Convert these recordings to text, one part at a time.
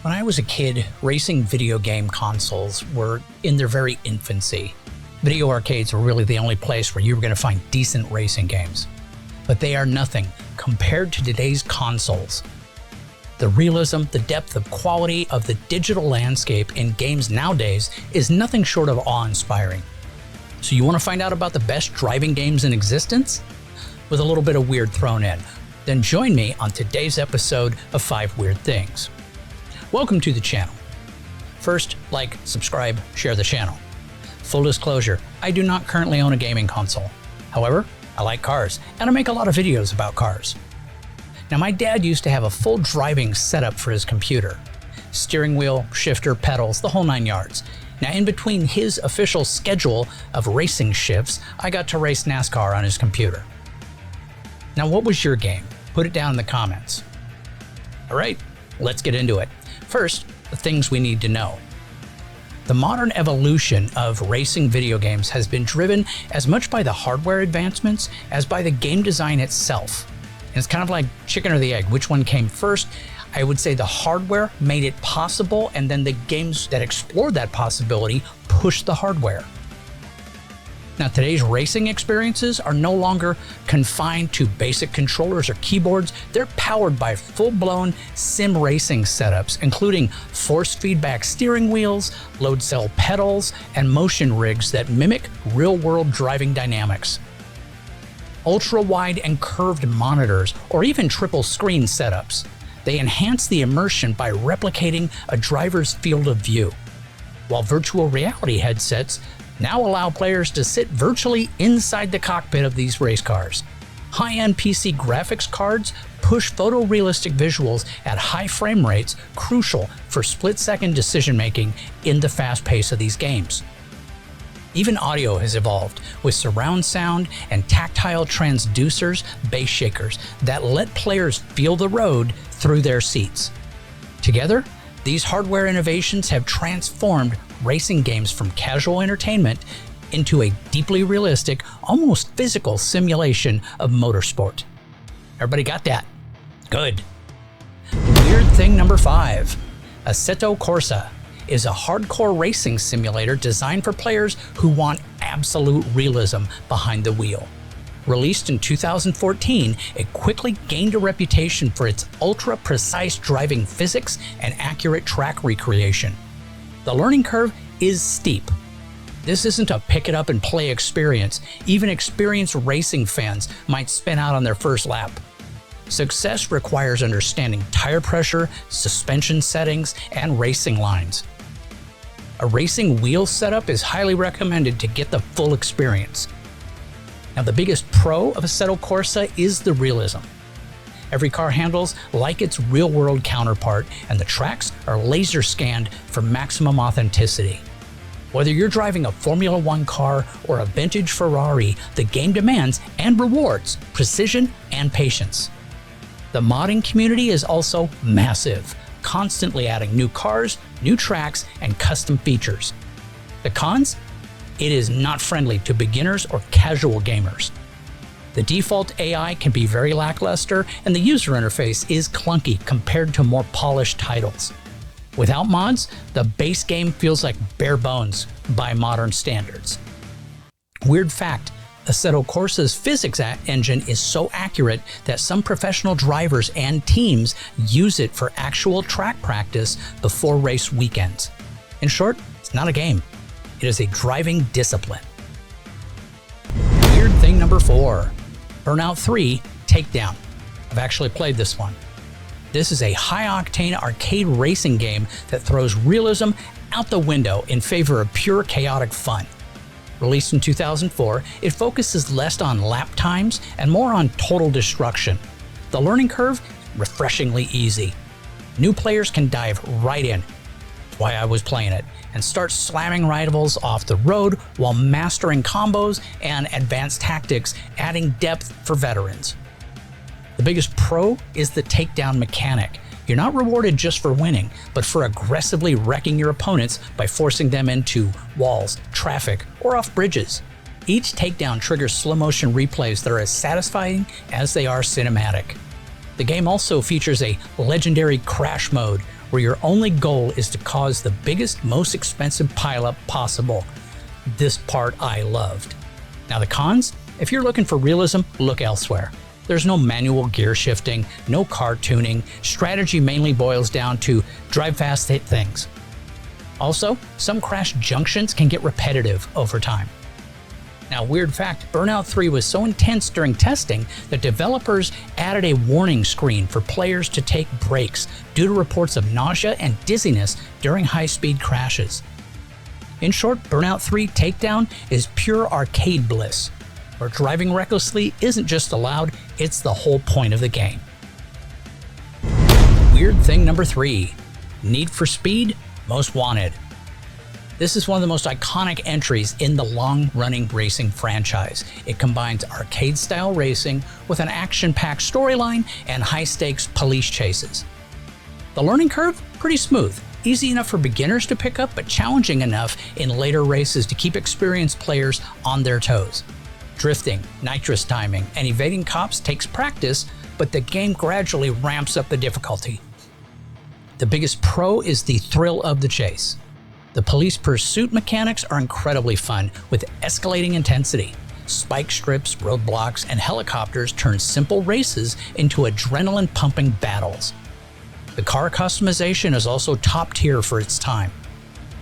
When I was a kid, racing video game consoles were in their very infancy. Video arcades were really the only place where you were going to find decent racing games. But they are nothing compared to today's consoles. The realism, the depth of quality of the digital landscape in games nowadays is nothing short of awe-inspiring. So you want to find out about the best driving games in existence? With a little bit of weird thrown in. Then join me on today's episode of 5 Weird Things. Welcome to the channel. First, like, subscribe, share the channel. Full disclosure, I do not currently own a gaming console. However, I like cars, and I make a lot of videos about cars. Now, my dad used to have a full driving setup for his computer. Steering wheel, shifter, pedals, the whole 9 yards. Now, in between his official schedule of racing shifts, I got to race NASCAR on his computer. Now, what was your game? Put it down in the comments. All right, let's get into it. First, the things we need to know. The modern evolution of racing video games has been driven as much by the hardware advancements as by the game design itself. And it's kind of like chicken or the egg. Which one came first? I would say the hardware made it possible, and then the games that explored that possibility pushed the hardware. Now, today's racing experiences are no longer confined to basic controllers or keyboards. They're powered by full-blown sim racing setups, including force feedback steering wheels, load cell pedals, and motion rigs that mimic real-world driving dynamics. Ultra-wide and curved monitors, or even triple-screen setups. They enhance the immersion by replicating a driver's field of view, while virtual reality headsets now allow players to sit virtually inside the cockpit of these race cars. High-end PC graphics cards push photorealistic visuals at high frame rates, crucial for split-second decision-making in the fast pace of these games. Even audio has evolved, with surround sound and tactile transducers, bass shakers, that let players feel the road through their seats. Together, these hardware innovations have transformed racing games from casual entertainment into a deeply realistic, almost physical simulation of motorsport. Everybody got that? Good. Weird thing number 5. Assetto Corsa is a hardcore racing simulator designed for players who want absolute realism behind the wheel. Released in 2014, it quickly gained a reputation for its ultra-precise driving physics and accurate track recreation. The learning curve is steep. This isn't a pick-it-up-and-play experience. Even experienced racing fans might spin out on their first lap. Success requires understanding tire pressure, suspension settings, and racing lines. A racing wheel setup is highly recommended to get the full experience. Now, the biggest pro of Assetto Corsa is the realism. Every car handles like its real-world counterpart, and the tracks are laser scanned for maximum authenticity. Whether you're driving a Formula One car or a vintage Ferrari, the game demands and rewards precision and patience. The modding community is also massive, constantly adding new cars, new tracks, and custom features. The cons? It is not friendly to beginners or casual gamers. The default AI can be very lackluster, and the user interface is clunky compared to more polished titles. Without mods, the base game feels like bare bones by modern standards. Weird fact, Assetto Corsa's physics engine is so accurate that some professional drivers and teams use it for actual track practice before race weekends. In short, it's not a game. It is a driving discipline. Weird thing number 4. Burnout 3 Takedown. I've actually played this one. This is a high-octane arcade racing game that throws realism out the window in favor of pure chaotic fun. Released in 2004, it focuses less on lap times and more on total destruction. The learning curve is refreshingly easy. New players can dive right in. That's why I was playing it, and start slamming rivals off the road while mastering combos and advanced tactics, adding depth for veterans. The biggest pro is the takedown mechanic. You're not rewarded just for winning, but for aggressively wrecking your opponents by forcing them into walls, traffic, or off bridges. Each takedown triggers slow motion replays that are as satisfying as they are cinematic. The game also features a legendary crash mode, where your only goal is to cause the biggest, most expensive pileup possible. This part I loved. Now the cons? If you're looking for realism, look elsewhere. There's no manual gear shifting, no car tuning, strategy mainly boils down to drive fast, hit things. Also, some crash junctions can get repetitive over time. Now, weird fact, Burnout 3 was so intense during testing that developers added a warning screen for players to take breaks due to reports of nausea and dizziness during high-speed crashes. In short, Burnout 3 Takedown is pure arcade bliss, where driving recklessly isn't just allowed, it's the whole point of the game. Weird thing number 3, Need for Speed Most Wanted. This is one of the most iconic entries in the long-running racing franchise. It combines arcade-style racing with an action-packed storyline and high-stakes police chases. The learning curve? Pretty smooth. Easy enough for beginners to pick up, but challenging enough in later races to keep experienced players on their toes. Drifting, nitrous timing, and evading cops takes practice, but the game gradually ramps up the difficulty. The biggest pro is the thrill of the chase. The police pursuit mechanics are incredibly fun, with escalating intensity. Spike strips, roadblocks, and helicopters turn simple races into adrenaline-pumping battles. The car customization is also top tier for its time,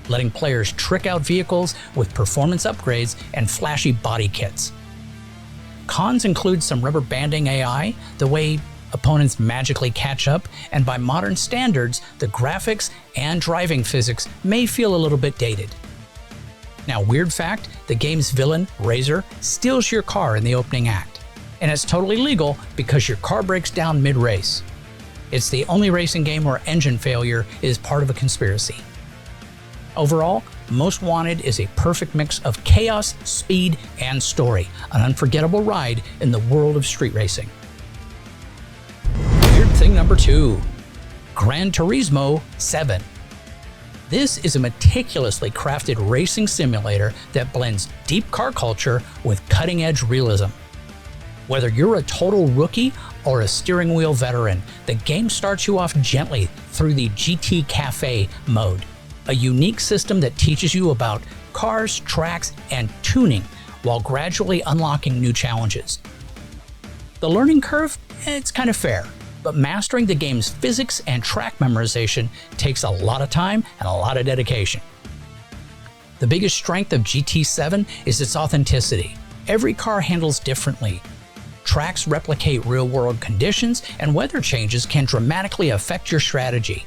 letting players trick out vehicles with performance upgrades and flashy body kits. Cons include some rubber banding AI, the way opponents magically catch up, and by modern standards, the graphics and driving physics may feel a little bit dated. Now, weird fact, the game's villain, Razor, steals your car in the opening act. And it's totally legal because your car breaks down mid-race. It's the only racing game where engine failure is part of a conspiracy. Overall, Most Wanted is a perfect mix of chaos, speed, and story, an unforgettable ride in the world of street racing. Weird thing number 2, Gran Turismo 7. This is a meticulously crafted racing simulator that blends deep car culture with cutting-edge realism. Whether you're a total rookie or a steering wheel veteran, the game starts you off gently through the GT Cafe mode, a unique system that teaches you about cars, tracks, and tuning while gradually unlocking new challenges. The learning curve? It's kind of fair, but mastering the game's physics and track memorization takes a lot of time and a lot of dedication. The biggest strength of GT7 is its authenticity. Every car handles differently. Tracks replicate real-world conditions, and weather changes can dramatically affect your strategy.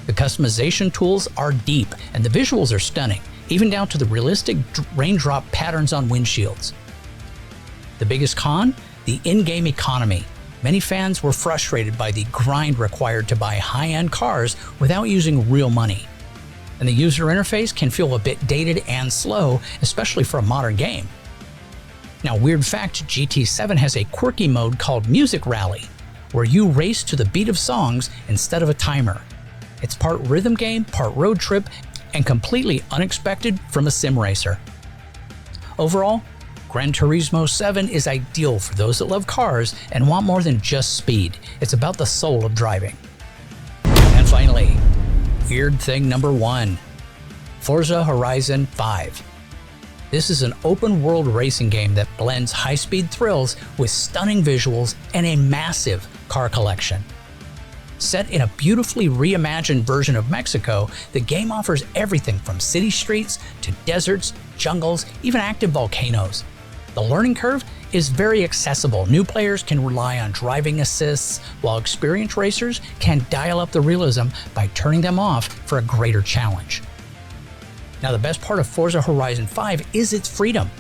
The customization tools are deep, and the visuals are stunning, even down to the realistic raindrop patterns on windshields. The biggest con? The in-game economy. Many fans were frustrated by the grind required to buy high-end cars without using real money. And the user interface can feel a bit dated and slow, especially for a modern game. Now, weird fact, GT7 has a quirky mode called Music Rally, where you race to the beat of songs instead of a timer. It's part rhythm game, part road trip, and completely unexpected from a sim racer. Overall, Gran Turismo 7 is ideal for those that love cars and want more than just speed. It's about the soul of driving. And finally, weird thing number 1, Forza Horizon 5. This is an open-world racing game that blends high-speed thrills with stunning visuals and a massive car collection. Set in a beautifully reimagined version of Mexico, the game offers everything from city streets to deserts, jungles, even active volcanoes. The learning curve is very accessible. New players can rely on driving assists, while experienced racers can dial up the realism by turning them off for a greater challenge. Now, the best part of Forza Horizon 5 is its freedom.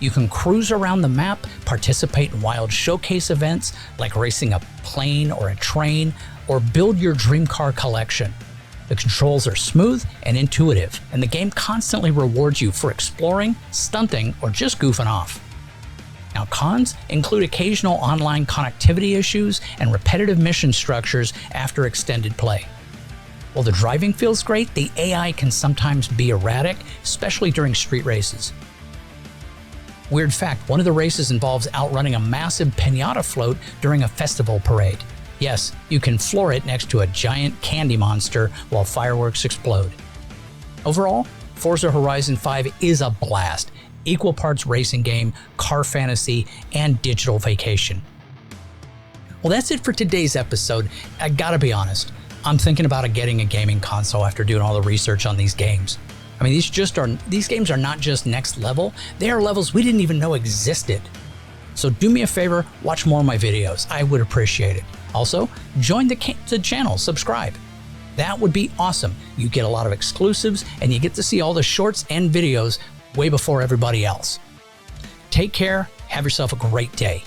You can cruise around the map, participate in wild showcase events like racing a plane or a train, or build your dream car collection. The controls are smooth and intuitive, and the game constantly rewards you for exploring, stunting, or just goofing off. Now, cons include occasional online connectivity issues and repetitive mission structures after extended play. While the driving feels great, the AI can sometimes be erratic, especially during street races. Weird fact, one of the races involves outrunning a massive piñata float during a festival parade. Yes, you can floor it next to a giant candy monster while fireworks explode. Overall, Forza Horizon 5 is a blast. Equal parts racing game, car fantasy, and digital vacation. Well, that's it for today's episode. I gotta be honest, I'm thinking about getting a gaming console after doing all the research on these games. I mean, these games are not just next level, they are levels we didn't even know existed. So do me a favor, watch more of my videos. I would appreciate it. Also, join the channel, subscribe. That would be awesome. You get a lot of exclusives and you get to see all the shorts and videos way before everybody else. Take care, have yourself a great day.